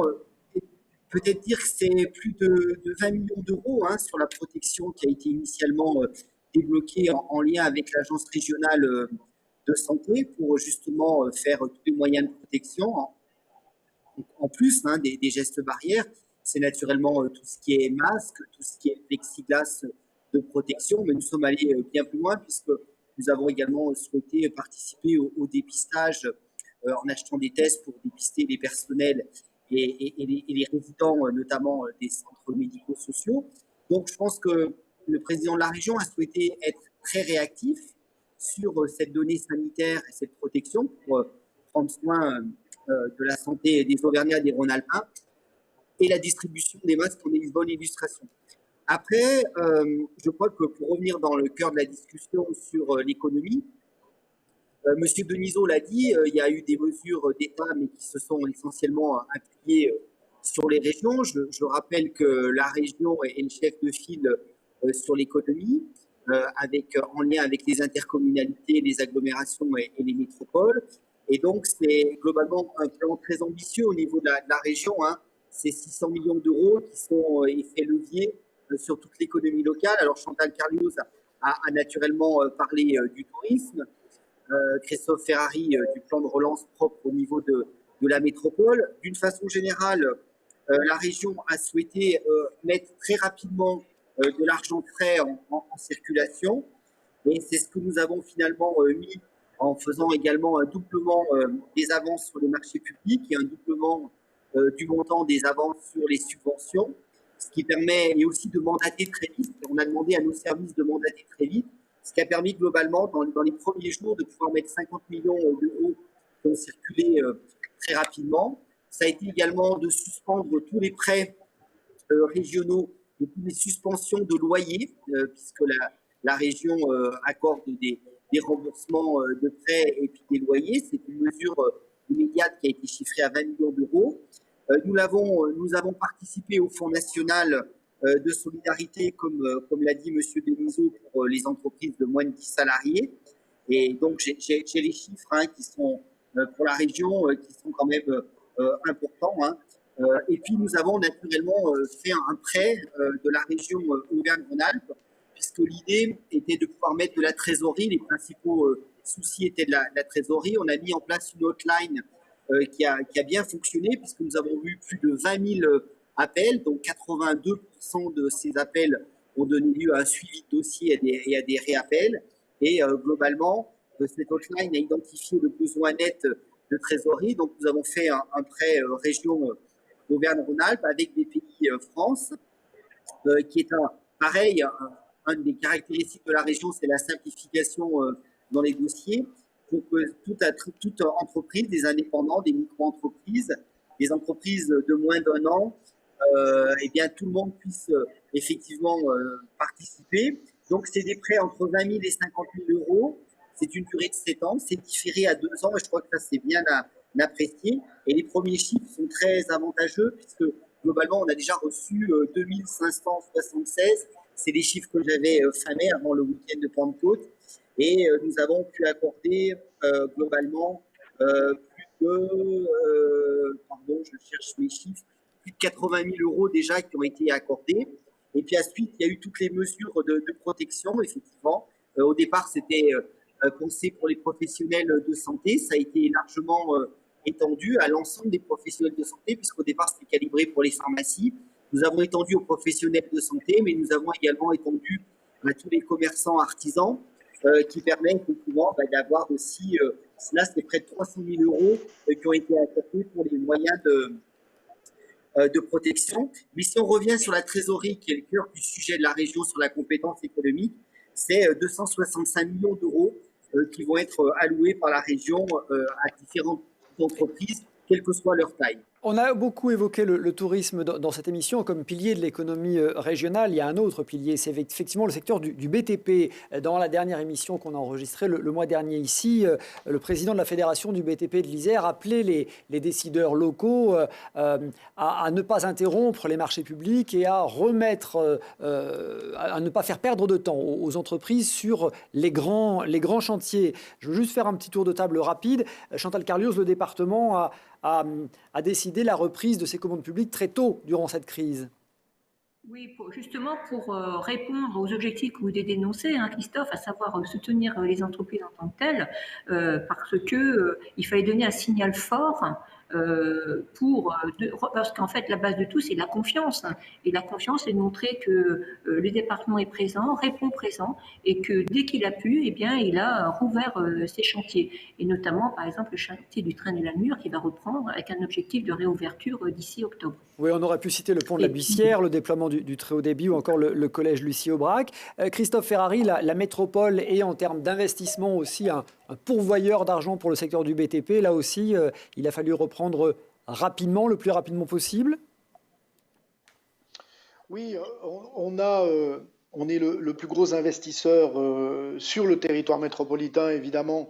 peut-être dire que c'est plus de 20 millions d'euros sur la protection qui a été initialement débloquée en lien avec l'agence régionale de santé pour justement faire tous les moyens de protection. En plus des gestes barrières, c'est naturellement tout ce qui est masque, tout ce qui est plexiglas de protection, mais nous sommes allés bien plus loin puisque nous avons également souhaité participer au dépistage en achetant des tests pour dépister les personnels et les résidents, notamment des centres médico-sociaux. Donc je pense que le président de la région a souhaité être très réactif sur cette donnée sanitaire et cette protection pour prendre soin de la santé des Auvergnats et des Rhône-Alpins. Et la distribution des masques en est une bonne illustration. Après, je crois que pour revenir dans le cœur de la discussion sur l'économie, Monsieur Denisot l'a dit, il y a eu des mesures d'État, mais qui se sont essentiellement appuyées sur les régions. Je rappelle que la région est le chef de file sur l'économie, en lien avec les intercommunalités, les agglomérations et les métropoles. Et donc, c'est globalement un plan très ambitieux au niveau de la région. C'est 600 millions d'euros qui sont effets levier sur toute l'économie locale. Alors, Chantal Carlioz a naturellement parlé du tourisme. Christophe Ferrari du plan de relance propre au niveau de la métropole. D'une façon générale, la région a souhaité mettre très rapidement de l'argent frais en circulation. Et c'est ce que nous avons finalement mis en faisant également un doublement des avances sur les marchés publics et un doublement du montant des avances sur les subventions, ce qui permet et aussi de mandater très vite. On a demandé à nos services de mandater très vite, ce qui a permis globalement, dans les premiers jours, de pouvoir mettre 50 millions d'euros qui ont circulé très rapidement. Ça a été également de suspendre tous les prêts régionaux et toutes les suspensions de loyers, puisque la région accorde des remboursements de prêts et puis des loyers. C'est une mesure immédiate qui a été chiffrée à 20 millions d'euros. Nous avons participé au Fonds national de solidarité, comme l'a dit M. Denisot, pour les entreprises de moins de 10 salariés. Et donc, j'ai les chiffres qui sont pour la région, qui sont quand même importants. Et puis, nous avons naturellement fait un prêt de la région Auvergne-Rhône-Alpes, puisque l'idée était de pouvoir mettre de la trésorerie. Les principaux soucis étaient de la trésorerie. On a mis en place une hotline qui a bien fonctionné, puisque nous avons eu plus de 20 000 appels, donc 82% de ces appels ont donné lieu à un suivi de dossier et à des réappels. Et globalement, cette hotline a identifié le besoin net de trésorerie. Donc, nous avons fait un prêt région Auvergne-Rhône-Alpes avec BPI France, qui est pareil, une des caractéristiques de la région, c'est la simplification dans les dossiers pour que toute entreprise, des indépendants, des micro-entreprises, des entreprises de moins d'1 an, eh bien, tout le monde puisse effectivement participer. Donc, c'est des prêts entre 20 000 et 50 000 euros. C'est une durée de 7 ans. C'est différé à 2 ans. Et je crois que ça, c'est bien apprécié. Et les premiers chiffres sont très avantageux puisque, globalement, on a déjà reçu 2576. C'est les chiffres que j'avais fin mai, avant le week-end de Pentecôte. Et nous avons pu accorder, globalement, plus de... pardon, je cherche mes chiffres. Plus de 80 000 euros déjà qui ont été accordés. Et puis ensuite, il y a eu toutes les mesures de protection, effectivement. Au départ, c'était pensé pour les professionnels de santé. Ça a été largement étendu à l'ensemble des professionnels de santé, puisqu'au départ, c'était calibré pour les pharmacies. Nous avons étendu aux professionnels de santé, mais nous avons également étendu à tous les commerçants artisans, qui permettent effectivement d'avoir aussi, là, c'est près de 300 000 euros qui ont été accordés pour les moyens de protection. Mais si on revient sur la trésorerie, qui est le cœur du sujet de la région sur la compétence économique, c'est 265 millions d'euros qui vont être alloués par la région à différentes entreprises, quelle que soit leur taille. On a beaucoup évoqué le tourisme dans cette émission comme pilier de l'économie régionale. Il y a un autre pilier, c'est effectivement le secteur du BTP. Dans la dernière émission qu'on a enregistrée le mois dernier ici, le président de la fédération du BTP de l'Isère appelait les décideurs locaux à ne pas interrompre les marchés publics et à remettre, à ne pas faire perdre de temps aux entreprises sur les grands chantiers. Je veux juste faire un petit tour de table rapide. Chantal Carlios, le département a décidé la reprise de ces commandes publiques très tôt durant cette crise. Oui, justement pour répondre aux objectifs que vous avez dénoncés, Christophe, à savoir soutenir les entreprises en tant que telles, parce qu'il fallait donner un signal fort parce qu'en fait, la base de tout, c'est la confiance. Et la confiance, c'est de montrer que le département est présent, répond présent, et que dès qu'il a pu, eh bien, il a rouvert ses chantiers. Et notamment, par exemple, le chantier du train de la Mure qui va reprendre avec un objectif de réouverture d'ici octobre. Oui, on aurait pu citer le pont de la Buissière, le déploiement du très haut débit ou encore le collège Lucie Aubrac. Christophe Ferrari, la métropole est en termes d'investissement aussi un pourvoyeur d'argent pour le secteur du BTP. Là aussi, il a fallu reprendre rapidement, le plus rapidement possible. Oui, on est le plus gros investisseur sur le territoire métropolitain, évidemment.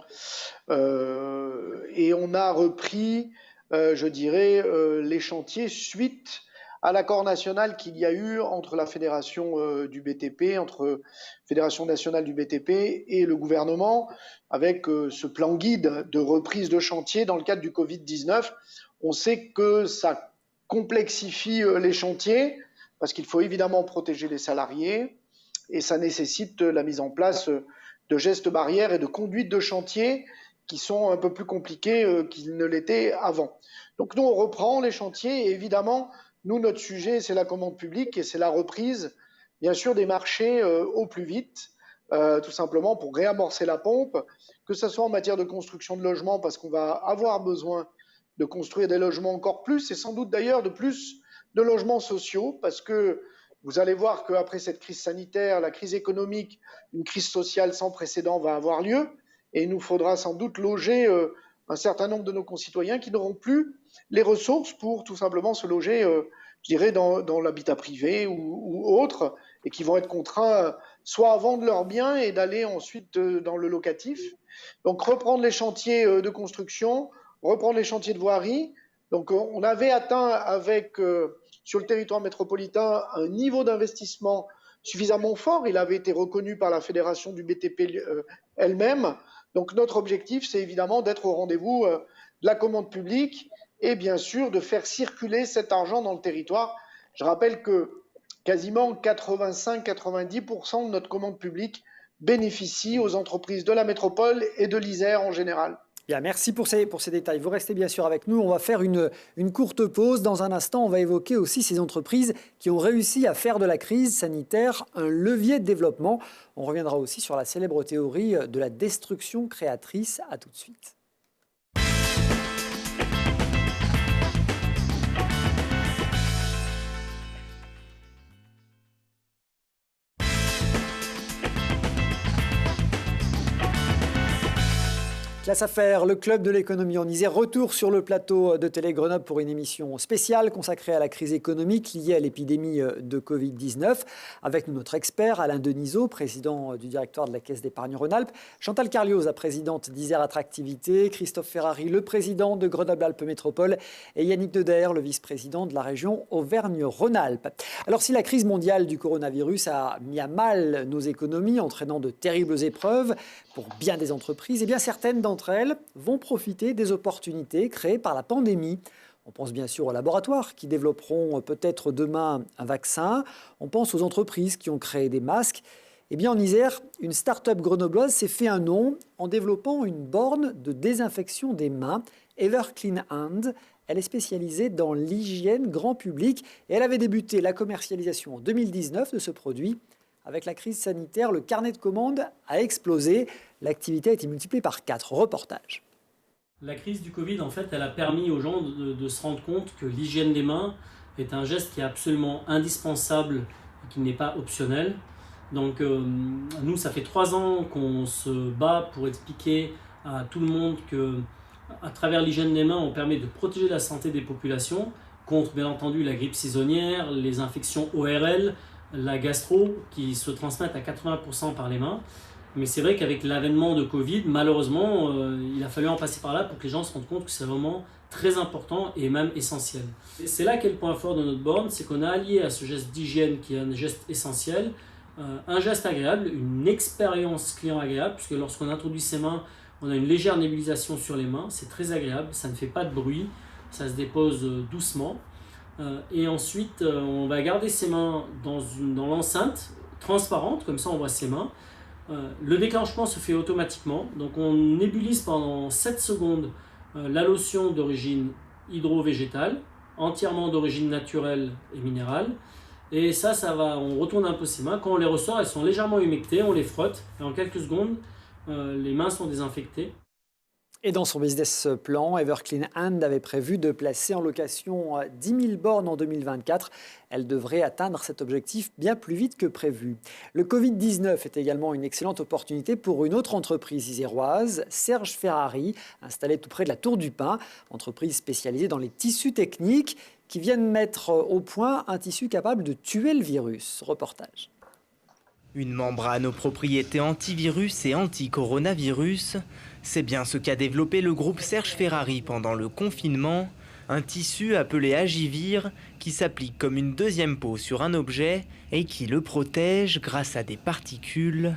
Et on a repris, je dirais, les chantiers suite à l'accord national qu'il y a eu entre la Fédération du BTP, entre Fédération nationale du BTP et le gouvernement, avec ce plan guide de reprise de chantier dans le cadre du Covid-19. On sait que ça complexifie les chantiers, parce qu'il faut évidemment protéger les salariés, et ça nécessite la mise en place de gestes barrières et de conduite de chantier qui sont un peu plus compliqués qu'ils ne l'étaient avant. Donc nous, on reprend les chantiers, et évidemment, nous, notre sujet, c'est la commande publique et c'est la reprise, bien sûr, des marchés au plus vite, tout simplement pour réamorcer la pompe, que ce soit en matière de construction de logements, parce qu'on va avoir besoin de construire des logements encore plus, et sans doute d'ailleurs de plus de logements sociaux, parce que vous allez voir qu'après cette crise sanitaire, la crise économique, une crise sociale sans précédent va avoir lieu, et il nous faudra sans doute loger un certain nombre de nos concitoyens qui n'auront plus les ressources pour tout simplement se loger, je dirais, dans l'habitat privé ou autre, et qui vont être contraints soit à vendre leurs biens et d'aller ensuite dans le locatif. Donc reprendre les chantiers de construction, reprendre les chantiers de voirie. Donc on avait atteint avec sur le territoire métropolitain un niveau d'investissement suffisamment fort. Il avait été reconnu par la fédération du BTP elle-même. Donc notre objectif, c'est évidemment d'être au rendez-vous de la commande publique et bien sûr de faire circuler cet argent dans le territoire. Je rappelle que quasiment 85-90% de notre commande publique bénéficie aux entreprises de la métropole et de l'Isère en général. Bien, merci pour ces détails. Vous restez bien sûr avec nous. On va faire une courte pause. Dans un instant, on va évoquer aussi ces entreprises qui ont réussi à faire de la crise sanitaire un levier de développement. On reviendra aussi sur la célèbre théorie de la destruction créatrice. À tout de suite. Classe Affaires, le club de l'économie en Isère, retour sur le plateau de Télé Grenoble pour une émission spéciale consacrée à la crise économique liée à l'épidémie de Covid-19. Avec nous notre expert Alain Denisot, président du directoire de la Caisse d'épargne Rhône-Alpes, Chantal Carlioz, la présidente d'Isère Attractivité, Christophe Ferrari, le président de Grenoble-Alpes Métropole et Yannick Deder, le vice-président de la région Auvergne-Rhône-Alpes. Alors si la crise mondiale du coronavirus a mis à mal nos économies, entraînant de terribles épreuves pour bien des entreprises, eh bien certaines d'entre elles vont profiter des opportunités créées par la pandémie. On pense bien sûr aux laboratoires qui développeront peut-être demain un vaccin. On pense aux entreprises qui ont créé des masques. Eh bien en Isère, une start-up grenobloise s'est fait un nom en développant une borne de désinfection des mains, Everclean Hand. Elle est spécialisée dans l'hygiène grand public et elle avait débuté la commercialisation en 2019 de ce produit. Avec la crise sanitaire, le carnet de commandes a explosé. L'activité a été multipliée par 4. Reportage. La crise du Covid, en fait, elle a permis aux gens de se rendre compte que l'hygiène des mains est un geste qui est absolument indispensable et qui n'est pas optionnel. Donc nous, ça fait 3 ans qu'on se bat pour expliquer à tout le monde qu'à travers l'hygiène des mains, on permet de protéger la santé des populations contre, bien entendu, la grippe saisonnière, les infections ORL, la gastro qui se transmettent à 80% par les mains. Mais c'est vrai qu'avec l'avènement de Covid, malheureusement, il a fallu en passer par là pour que les gens se rendent compte que c'est vraiment très important et même essentiel. Et c'est là qu'est le point fort de notre borne, c'est qu'on a allié à ce geste d'hygiène qui est un geste essentiel, un geste agréable, une expérience client agréable, puisque lorsqu'on introduit ses mains, on a une légère nébulisation sur les mains, c'est très agréable, ça ne fait pas de bruit, ça se dépose doucement. Et ensuite, on va garder ses mains dans l'enceinte transparente, comme ça on voit ses mains. Le déclenchement se fait automatiquement, donc on nébulise pendant 7 secondes la lotion d'origine hydro-végétale, entièrement d'origine naturelle et minérale. Et ça va, on retourne un peu ses mains. Quand on les ressort, elles sont légèrement humectées, on les frotte, et en quelques secondes, les mains sont désinfectées. Et dans son business plan, Everclean Hand avait prévu de placer en location 10 000 bornes en 2024. Elle devrait atteindre cet objectif bien plus vite que prévu. Le Covid-19 est également une excellente opportunité pour une autre entreprise iséroise, Serge Ferrari, installée tout près de la Tour du Pin, entreprise spécialisée dans les tissus techniques qui viennent mettre au point un tissu capable de tuer le virus. Reportage. Une membrane aux propriétés antivirus et anti-coronavirus, c'est bien ce qu'a développé le groupe Serge Ferrari pendant le confinement, un tissu appelé Agivir qui s'applique comme une deuxième peau sur un objet et qui le protège grâce à des particules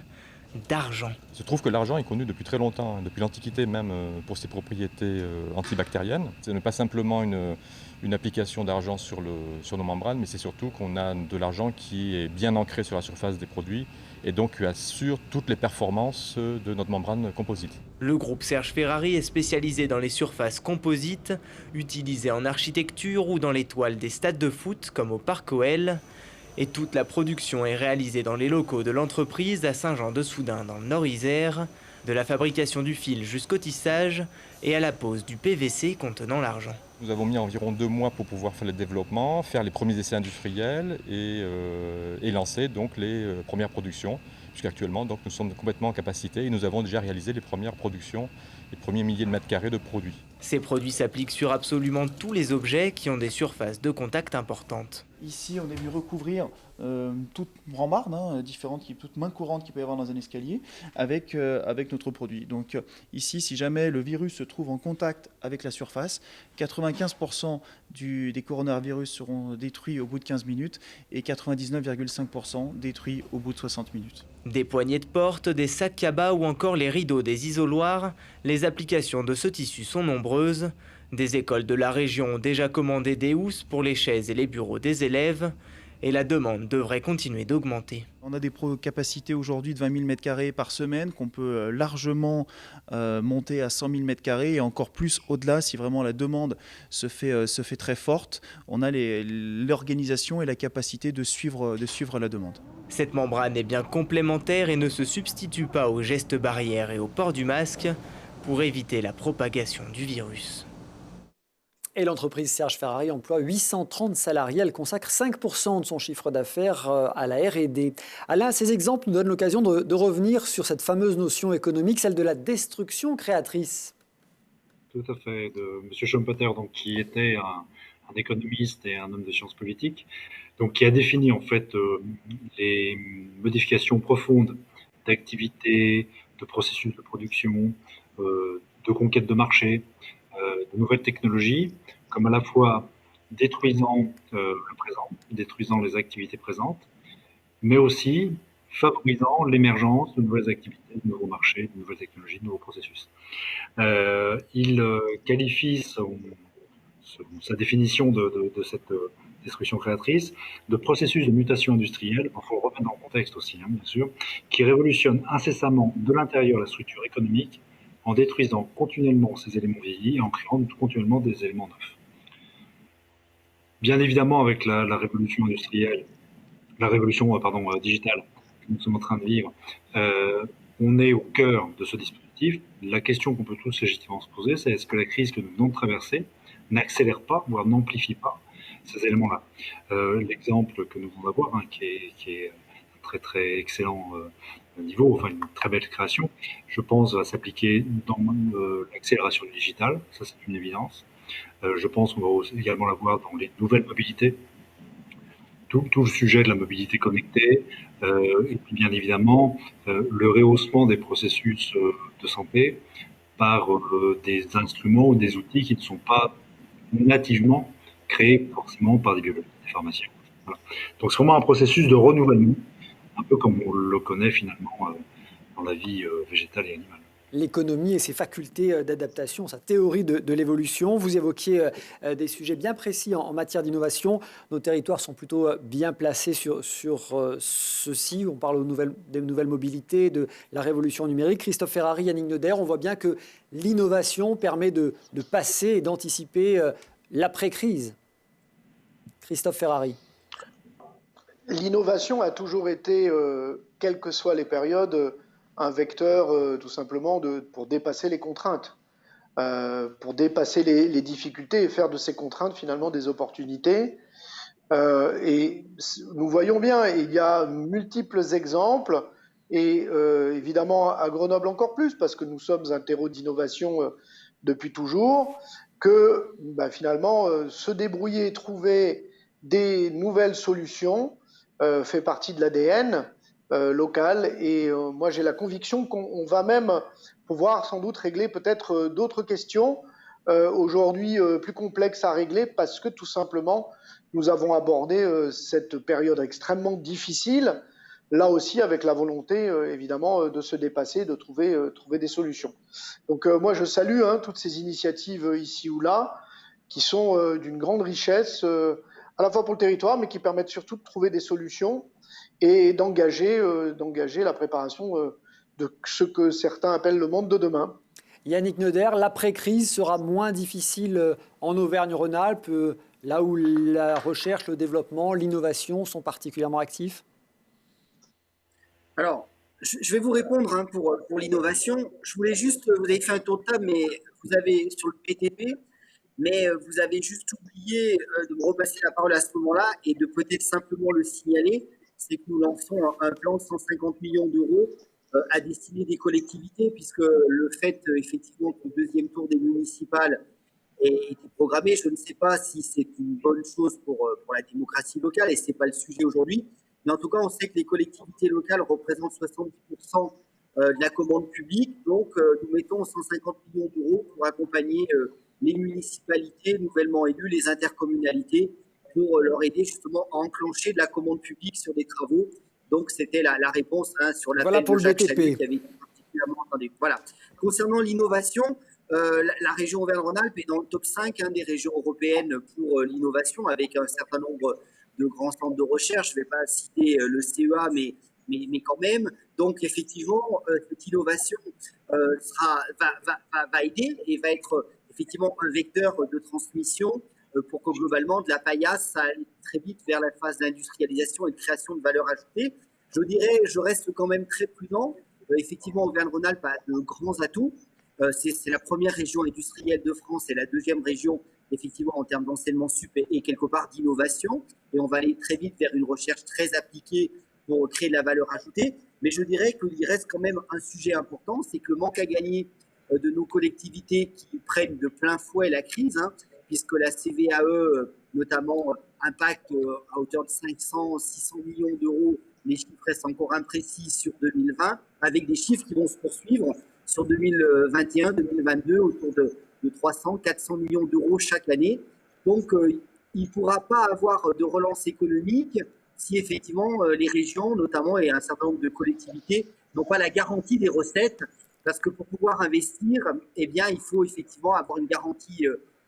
d'argent. Il se trouve que l'argent est connu depuis très longtemps, depuis l'Antiquité même pour ses propriétés antibactériennes. Ce n'est pas simplement une application d'argent sur nos membranes, mais c'est surtout qu'on a de l'argent qui est bien ancré sur la surface des produits et donc qui assure toutes les performances de notre membrane composite. Le groupe Serge Ferrari est spécialisé dans les surfaces composites, utilisées en architecture ou dans les toiles des stades de foot comme au Parc OL. Et toute la production est réalisée dans les locaux de l'entreprise à Saint-Jean-de-Soudain dans le Nord-Isère, de la fabrication du fil jusqu'au tissage et à la pose du PVC contenant l'argent. Nous avons mis environ 2 mois pour pouvoir faire le développement, faire les premiers essais industriels et lancer donc les premières productions. Jusqu'actuellement, donc, nous sommes complètement en capacité et nous avons déjà réalisé les premières productions, les premiers milliers de mètres carrés de produits. Ces produits s'appliquent sur absolument tous les objets qui ont des surfaces de contact importantes. Ici, on est venu recouvrir toute rambarde, différentes, toute main courante qu'il peut y avoir dans un escalier, avec notre produit. Donc ici, si jamais le virus se trouve en contact avec la surface, 95% des coronavirus seront détruits au bout de 15 minutes et 99,5% détruits au bout de 60 minutes. Des poignées de porte, des sacs cabas ou encore les rideaux des isoloirs, les applications de ce tissu sont nombreuses. Des écoles de la région ont déjà commandé des housses pour les chaises et les bureaux des élèves et la demande devrait continuer d'augmenter. On a des capacités aujourd'hui de 20 000 m² par semaine qu'on peut largement monter à 100 000 m² et encore plus au-delà si vraiment la demande se fait très forte. On a l'organisation et la capacité de suivre la demande. Cette membrane est bien complémentaire et ne se substitue pas aux gestes barrières et au port du masque pour éviter la propagation du virus. Et l'entreprise Serge Ferrari emploie 830 salariés. Elle consacre 5% de son chiffre d'affaires à la R&D. Alain, ces exemples nous donnent l'occasion de revenir sur cette fameuse notion économique, celle de la destruction créatrice. Tout à fait. De M. Schumpeter, donc, qui était un économiste et un homme de sciences politiques, donc, qui a défini en fait les modifications profondes d'activités, de processus de production, de conquête de marché, de nouvelles technologies, comme à la fois détruisant le présent, détruisant les activités présentes, mais aussi favorisant l'émergence de nouvelles activités, de nouveaux marchés, de nouvelles technologies, de nouveaux processus. Il qualifie sa définition de cette destruction créatrice de processus de mutation industrielle, il faut le remettre dans le contexte aussi, bien sûr, qui révolutionne incessamment de l'intérieur la structure économique, en détruisant continuellement ces éléments vieillis et en créant continuellement des éléments neufs. Bien évidemment, avec la révolution industrielle, la révolution digitale que nous sommes en train de vivre, on est au cœur de ce dispositif. La question qu'on peut tous légitimement se poser, c'est est-ce que la crise que nous venons de traverser n'accélère pas, voire n'amplifie pas ces éléments-là. L'exemple que nous venons d'avoir, qui est très très excellent niveau, enfin une très belle création, je pense va s'appliquer dans l'accélération du digital, ça c'est une évidence. Je pense qu'on va également l'avoir dans les nouvelles mobilités, tout le sujet de la mobilité connectée, et puis bien évidemment le rehaussement des processus de santé par des instruments ou des outils qui ne sont pas nativement créés forcément par des biologistes, des pharmaciens. Voilà. Donc c'est vraiment un processus de renouvellement, un peu comme on le connaît finalement dans la vie végétale et animale. L'économie et ses facultés d'adaptation, sa théorie de l'évolution. Vous évoquiez des sujets bien précis en matière d'innovation. Nos territoires sont plutôt bien placés sur ceci. On parle des nouvelles mobilités, de la révolution numérique. Christophe Ferrari, Yannick Noder, on voit bien que l'innovation permet de passer et d'anticiper l'après-crise. Christophe Ferrari. L'innovation a toujours été, quelles que soient les périodes, un vecteur tout simplement pour dépasser les contraintes, pour dépasser les difficultés et faire de ces contraintes finalement des opportunités. Et nous voyons bien, il y a multiples exemples, et évidemment à Grenoble encore plus, parce que nous sommes un terreau d'innovation depuis toujours, que finalement se débrouiller, trouver des nouvelles solutions fait partie de l'ADN local, et moi j'ai la conviction qu'on va même pouvoir sans doute régler peut-être d'autres questions aujourd'hui plus complexes à régler, parce que tout simplement nous avons abordé cette période extrêmement difficile, là aussi avec la volonté évidemment de se dépasser, de trouver des solutions. Donc moi je salue toutes ces initiatives ici ou là qui sont d'une grande richesse à la fois pour le territoire, mais qui permettent surtout de trouver des solutions et d'engager la préparation de ce que certains appellent le monde de demain. Yannick Noder, l'après-crise sera moins difficile en Auvergne-Rhône-Alpes, là où la recherche, le développement, l'innovation sont particulièrement actifs? Alors, je vais vous répondre pour l'innovation. Je voulais juste, vous avez fait un tour de table, mais vous avez sur le PTP, mais vous avez juste oublié de me repasser la parole à ce moment-là et de peut-être simplement le signaler, c'est que nous lançons un plan de 150 millions d'euros à destiner des collectivités, puisque le fait effectivement qu'au deuxième tour des municipales, été programmée. Je ne sais pas si c'est une bonne chose pour la démocratie locale, et ce n'est pas le sujet aujourd'hui. Mais en tout cas, on sait que les collectivités locales représentent 70% de la commande publique. Donc, nous mettons 150 millions d'euros pour accompagner les municipalités nouvellement élues, les intercommunalités, pour leur aider justement à enclencher de la commande publique sur des travaux. Donc, c'était la réponse sur l'appel de Jacques Chanier qui avait été particulièrement entendu. Voilà. Concernant l'innovation, la région Auvergne-Rhône-Alpes est dans le top 5 des régions européennes pour l'innovation, avec un certain nombre de grands centres de recherche. Je ne vais pas citer le CEA, mais quand même. Donc, effectivement, cette innovation va aider et va être effectivement un vecteur de transmission pour que globalement, de la paillasse, ça aille très vite vers la phase d'industrialisation et de création de valeur ajoutée. Je dirais, je reste quand même très prudent. Effectivement, Auvergne-Rhône-Alpes a de grands atouts. C'est la première région industrielle de France et la deuxième région, effectivement, en termes d'enseignement sup et quelque part d'innovation. Et on va aller très vite vers une recherche très appliquée pour créer de la valeur ajoutée. Mais je dirais qu'il reste quand même un sujet important, c'est que le manque à gagner de nos collectivités qui prennent de plein fouet la crise, puisque la CVAE, notamment, impacte à hauteur de 500-600 millions d'euros. Les chiffres restent encore imprécis sur 2020, avec des chiffres qui vont se poursuivre sur 2021-2022, autour de 300-400 millions d'euros chaque année. Donc, il ne pourra pas avoir de relance économique si effectivement les régions, notamment, et un certain nombre de collectivités, n'ont pas la garantie des recettes, parce que pour pouvoir investir, eh bien, il faut effectivement avoir une garantie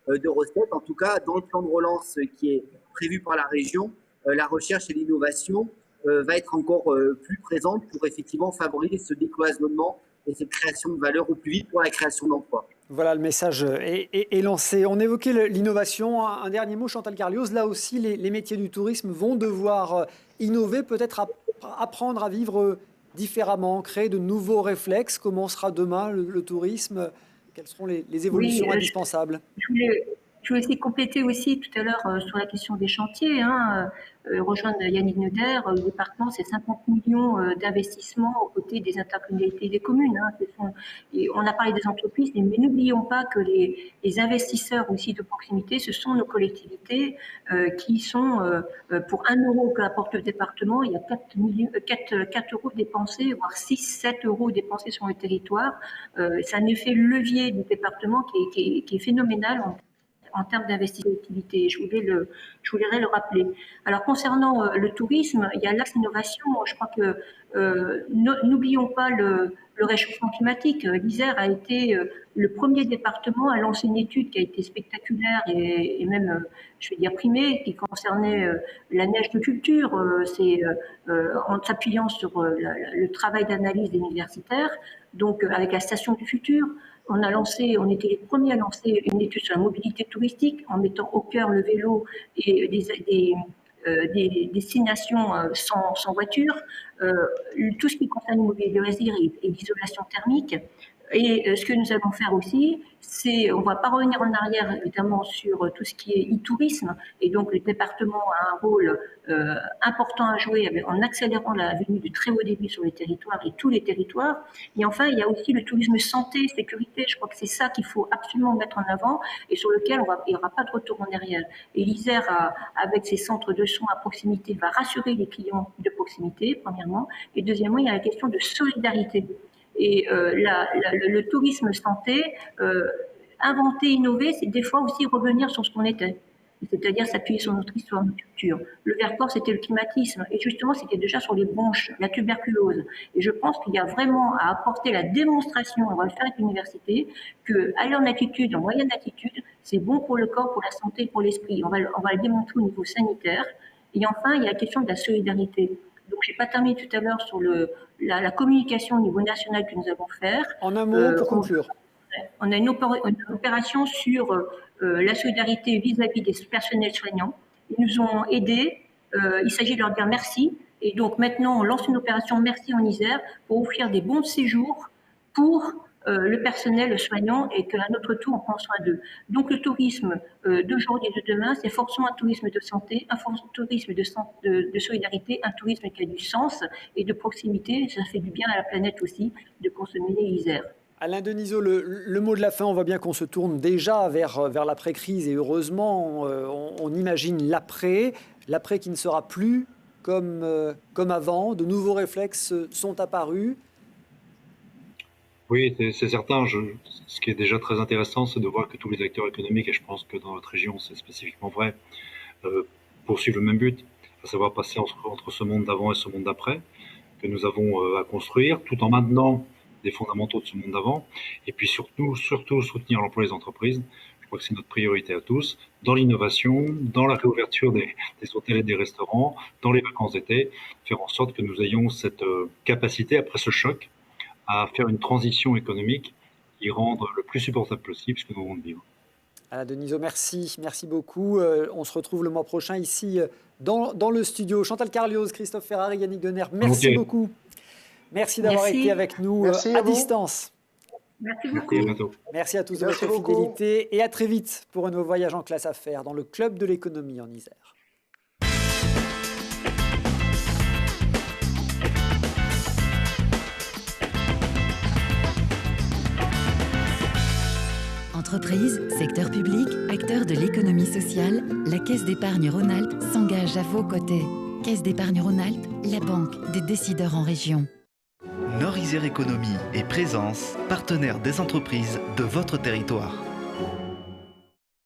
de recettes. En tout cas, dans le plan de relance qui est prévu par la région, la recherche et l'innovation va être encore plus présente pour effectivement favoriser ce décloisonnement et cette création de valeur au plus vite pour la création d'emplois. Voilà, le message est lancé. On évoquait l'innovation. Un dernier mot, Chantal Carlioz. Là aussi, les métiers du tourisme vont devoir innover, peut-être apprendre à vivre différemment, créer de nouveaux réflexes. Comment sera demain le tourisme? Quelles seront les évolutions indispensables? Je voulais aussi compléter aussi tout à l'heure sur la question des chantiers, rejoindre Yannick Neuder. Le département, c'est 50 millions d'investissements aux côtés des intercommunalités et des communes. Et on a parlé des entreprises, mais n'oublions pas que les investisseurs aussi de proximité, ce sont nos collectivités qui sont, pour 1 euro que apporte le département, il y a 4 euros dépensés, voire 6-7 euros dépensés sur le territoire. C'est un effet levier du département qui est phénoménal en termes d'investissement. Je voudrais le rappeler. Alors, concernant le tourisme, il y a l'axe innovation. Je crois que n'oublions pas le réchauffement climatique. L'Isère a été le premier département à lancer une étude qui a été spectaculaire et même, je vais dire, primée, qui concernait la neige de culture. C'est en s'appuyant sur le travail d'analyse des universitaires, donc avec la station du futur. On était les premiers à lancer une étude sur la mobilité touristique en mettant au cœur le vélo et des destinations sans voiture, tout ce qui concerne l'immobilier de loisirs et l'isolation thermique. Et ce que nous allons faire aussi, on ne va pas revenir en arrière évidemment sur tout ce qui est e-tourisme, et donc le département a un rôle important à jouer en accélérant la venue du très haut débit sur les territoires et tous les territoires. Et enfin, il y a aussi le tourisme santé, sécurité. Je crois que c'est ça qu'il faut absolument mettre en avant et sur lequel il n'y aura pas de retour en arrière. Et l'Isère, avec ses centres de soins à proximité, va rassurer les clients de proximité, premièrement. Et deuxièmement, il y a la question de solidarité. Et le tourisme santé, inventer, innover, c'est des fois aussi revenir sur ce qu'on était. C'est-à-dire s'appuyer sur notre histoire, notre culture. Le Vercors, c'était le climatisme. Et justement, c'était déjà sur les bronches, la tuberculose. Et je pense qu'il y a vraiment à apporter la démonstration, on va le faire avec l'université, qu'aller en altitude, en moyenne altitude, c'est bon pour le corps, pour la santé, pour l'esprit. On va le démontrer au niveau sanitaire. Et enfin, il y a la question de la solidarité. Donc, je n'ai pas terminé tout à l'heure sur la communication au niveau national que nous allons faire. En un mot, pour conclure. On a une opération sur la solidarité vis-à-vis des personnels soignants. Ils nous ont aidés. Il s'agit de leur dire merci. Et donc, maintenant, on lance une opération Merci en Isère pour offrir des bons de séjour pour le personnel soignant et qu'à notre tour, on prend soin d'eux. Donc, le tourisme d'aujourd'hui et de demain, c'est forcément un tourisme de santé, un tourisme de solidarité, un tourisme qui a du sens et de proximité. Ça fait du bien à la planète aussi de consommer l'Isère. Alain Denisot, le mot de la fin, on voit bien qu'on se tourne déjà vers l'après-crise et heureusement, on imagine l'après qui ne sera plus comme avant. De nouveaux réflexes sont apparus. Oui, c'est certain. Ce qui est déjà très intéressant, c'est de voir que tous les acteurs économiques, et je pense que dans notre région, c'est spécifiquement vrai, poursuivent le même but, à savoir passer entre ce monde d'avant et ce monde d'après, que nous avons à construire, tout en maintenant des fondamentaux de ce monde d'avant, et puis surtout soutenir l'emploi des entreprises. Je crois que c'est notre priorité à tous, dans l'innovation, dans la réouverture des hôtels et des restaurants, dans les vacances d'été, faire en sorte que nous ayons cette capacité, après ce choc, à faire une transition économique qui rende le plus supportable possible ce que nous venons de vivre. Alain Denisot, merci beaucoup. On se retrouve le mois prochain ici dans le studio. Chantal Carlioz, Christophe Ferrari, Yannick Denner, merci beaucoup. Merci d'avoir été avec nous à distance. Merci beaucoup. Merci à tous de votre fidélité et à très vite pour un nouveau voyage en classe affaires dans le Club de l'économie en Isère. Entreprises, secteur public, acteurs de l'économie sociale, la Caisse d'épargne Rhône-Alpes s'engage à vos côtés. Caisse d'épargne Rhône-Alpes, la banque des décideurs en région. Nord-Isère Économie et Présence, partenaires des entreprises de votre territoire.